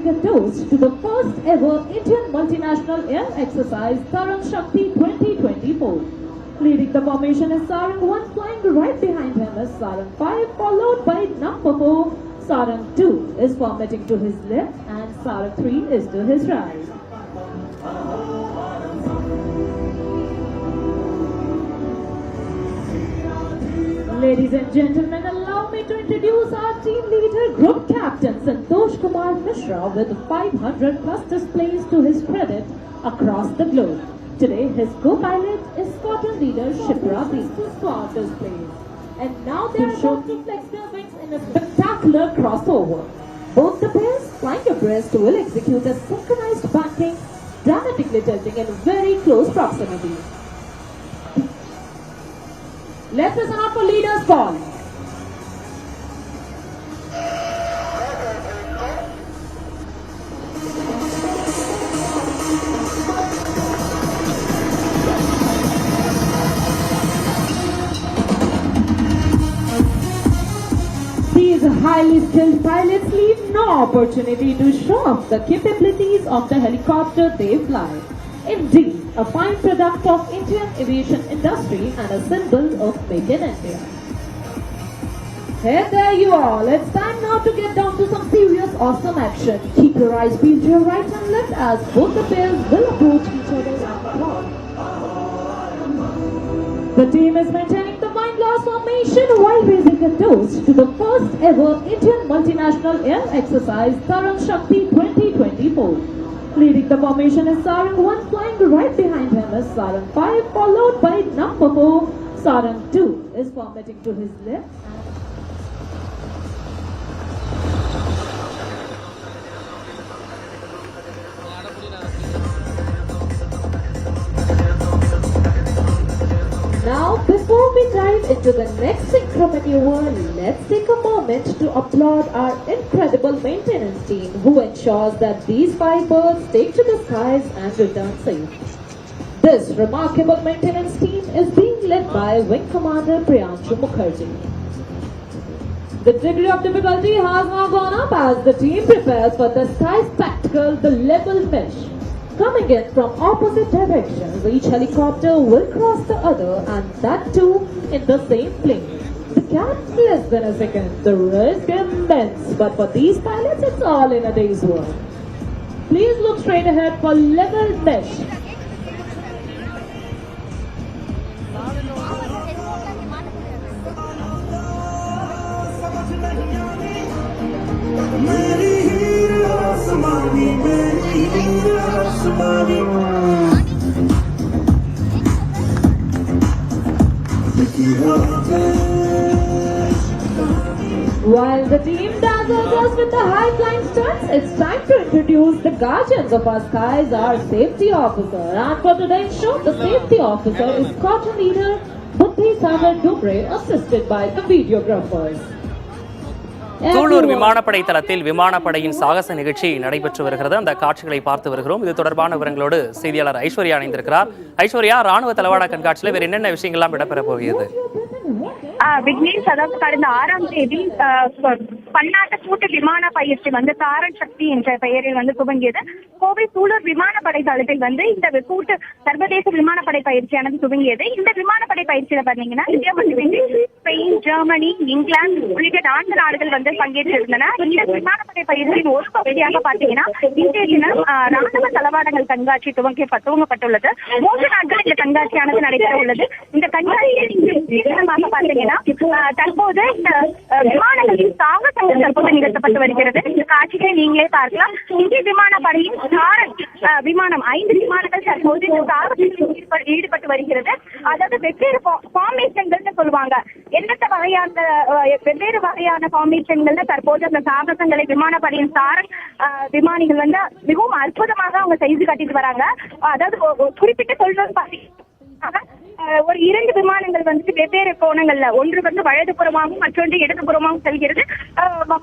a toast to the first ever Indian multinational air exercise, Sarang Shakti 2024. Leading the formation is Sarang 1, flying right behind him is Sarang 5, followed by number 4. Sarang 2 is formatting to his left and Sarang 3 is to his right. Ladies and gentlemen, allow me to introduce our team leader, Group Captain Santosh Kumar Mishra, with 500 plus displays to his credit across the globe. Today, his co-pilot is squadron leader Shipra B. Squad displays. And now they are about to flex their wings in a spectacular crossover. Both the pairs flying abreast will execute a synchronized banking, dramatically tilting in very close proximity. Let's listen out for leader's call. These highly skilled pilots leave no opportunity to show off the capabilities of the helicopter they fly. Indeed, a fine product of Indian aviation industry and a symbol of Make in India. Hey there you all, it's time now to get down to some serious awesome action. Keep your eyes peeled to your right and left as both the pairs will approach each other at the clock. The team is maintaining the wine-glass formation while raising a toast to the first ever Indian multinational air exercise, Sarang Shakti 2024. Leading the formation is Sarang 1, flying right behind him is Sarang 5, followed by number 4. Sarang 2 is formatting to his left. Now, before we dive into the next synchro maneuver, let's take a moment to applaud our incredible maintenance team who ensures that these 5 birds take to the skies and return safe. This remarkable maintenance team is being led by Wing Commander Priyanshu Mukherjee. The degree of difficulty has now gone up as the team prepares for the sky spectacle, the level fish. Coming in from opposite directions, each helicopter will cross the other and that too in the same plane. The gap's less than a second, the risk immense, but for these pilots it's all in a day's work. Please look straight ahead for level mesh. While the team dazzles us with the high flying stunts, it's time to introduce the guardians of our skies, our safety officer. And for today's show, the safety officer is squadron leader Buddhi Sagar Dubre, assisted by the videographers. Sulur விமானப்படை தளத்தில் விமானப்படையின் சாகச நிகழ்ச்சி நடைபெற்று வருகிறது. அந்த காட்சிகளை பார்த்து வருகிறோம். இது தொடர்பான விவரங்களோடு செய்தியாளர் ஐஸ்வர்யா இணைந்திருக்கிறார். ஐஸ்வர்யா, ராணுவ தளவாட கண்காட்சியில் வேறு என்னென்ன விஷயங்கள்லாம் இடம்பெற போகிறது? விக்னேஷ், அதாவது கடந்த 6ஆம் தேதி பன்னாட்டு கூட்டு விமான பயிற்சி சாரங் சக்தி என்ற பெயரில் துவங்கியது. கோவை சூலூர் விமானப்படை தளத்தில் இந்த கூட்டு சர்வதேச விமானப்படை பயிற்சியானது துவங்கியது. இந்த விமானப்படை பயிற்சியில பாத்தீங்கன்னா இந்தியா மட்டுமின்றி ஸ்பெயின், ஜெர்மனி, இங்கிலாந்து உள்ளிட்ட 4 நாடுகள் பங்கேற்றிருந்தன. இந்த விமானப்படை பயிற்சியின் ஒரு பகுதியாக பாத்தீங்கன்னா இன்றைய தினம் ராணுவ தளவாடங்கள் கண்காட்சி துவங்கப்பட்டுள்ளது. 3 நாட்கள் இந்த கண்காட்சியானது நடைபெற உள்ளது. இந்த கண்காட்சியாக பாத்தீங்கன்னா தற்போது இந்த விமானங்களின் சாகசங்கள் தற்போது நிகழ்த்தப்பட்டு வருகிறது. இந்த காட்சிகளை நீங்களே பார்க்கலாம். இந்திய விமானப்படையின் சாரங் விமானம் 5 விமானங்கள் தற்போது இந்த சாகசத்தில் ஈடுபட்டு வருகிறது. அதாவது வெவ்வேறு ஃபார்மேஷன்கள் சொல்லுவாங்க. வெவ்வேறு வகையான ஃபார்மேஷன்கள்ல தற்போது அந்த சாகசங்களை விமானப்படையின் சாரங் விமானிகள் மிகவும் அற்புதமாக அவங்க செய்து காட்டிட்டு வராங்க. அதாவது குறிப்பிட்ட சொல்வது ஒரு 2 விமானங்கள் வந்துட்டு வெவ்வேறு கோணங்கள்ல, ஒன்று வந்து வலதுபுறமாகவும் மற்றொன்று இடதுபுறமாகவும் செல்கிறது.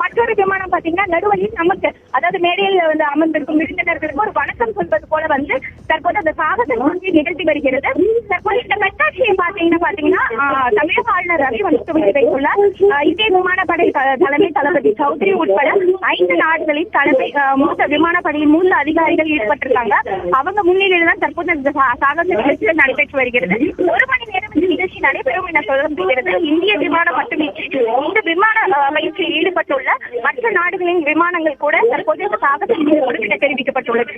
மற்றொரு விமானம் பாத்தீங்கன்னா நடுவழியில் நமக்கு, அதாவது மேடையில் வந்து அமர்ந்திருக்கும் விருந்தினர்களுக்கு ஒரு வணக்கம் சொல்வது போல வந்து தற்போது அந்த சாகச நிகழ்ச்சி நிகழ்த்தி வருகிறது. தற்போது இந்த கண்காட்சியை பாத்தீங்கன்னா தமிழக ஆளுநர் ரவி வந்து துவக்கி வைத்துள்ளார். இந்திய விமானப்படை தலைமை தளபதி சௌத்ரி உட்பட 5 நாடுகளின் தலைமை மூத்த விமானப்படையின் மூத்த அதிகாரிகள் ஈடுபட்டிருக்காங்க. அவங்க முன்னிலையில் தான் தற்போது இந்த சாகச நிகழ்ச்சிகள் நடைபெற்று வருகிறது. 1 மணி நேரம் இந்த நிகழ்ச்சி நடைபெறும் என சொல்லப்படுகிறது. இந்திய விமானம் மட்டுமின்றி இந்த விமான பயிற்சியில் ஈடுபட்டுள்ள மற்ற நாடுகளின் விமானங்கள் கூட தற்போது இந்த சாகச நிகழ்ச்சி தெரிவிக்கப்பட்டுள்ளது.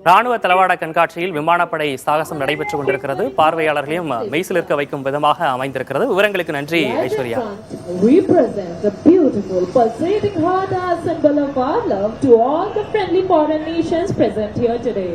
ராணுவ தளவாட கண்காட்சியில் விமானப்படை சாகசம் நடைபெற்றுக் கொண்டிருக்கிறது. பார்வையாளர்களையும் மெய்சிலிருக்க வைக்கும் விதமாக அமைந்திருக்கிறது. விவரங்களுக்கு நன்றி Aishwarya. Represents a beautiful pulsating heart as symbol of our love to all the friendly foreign nations present here today.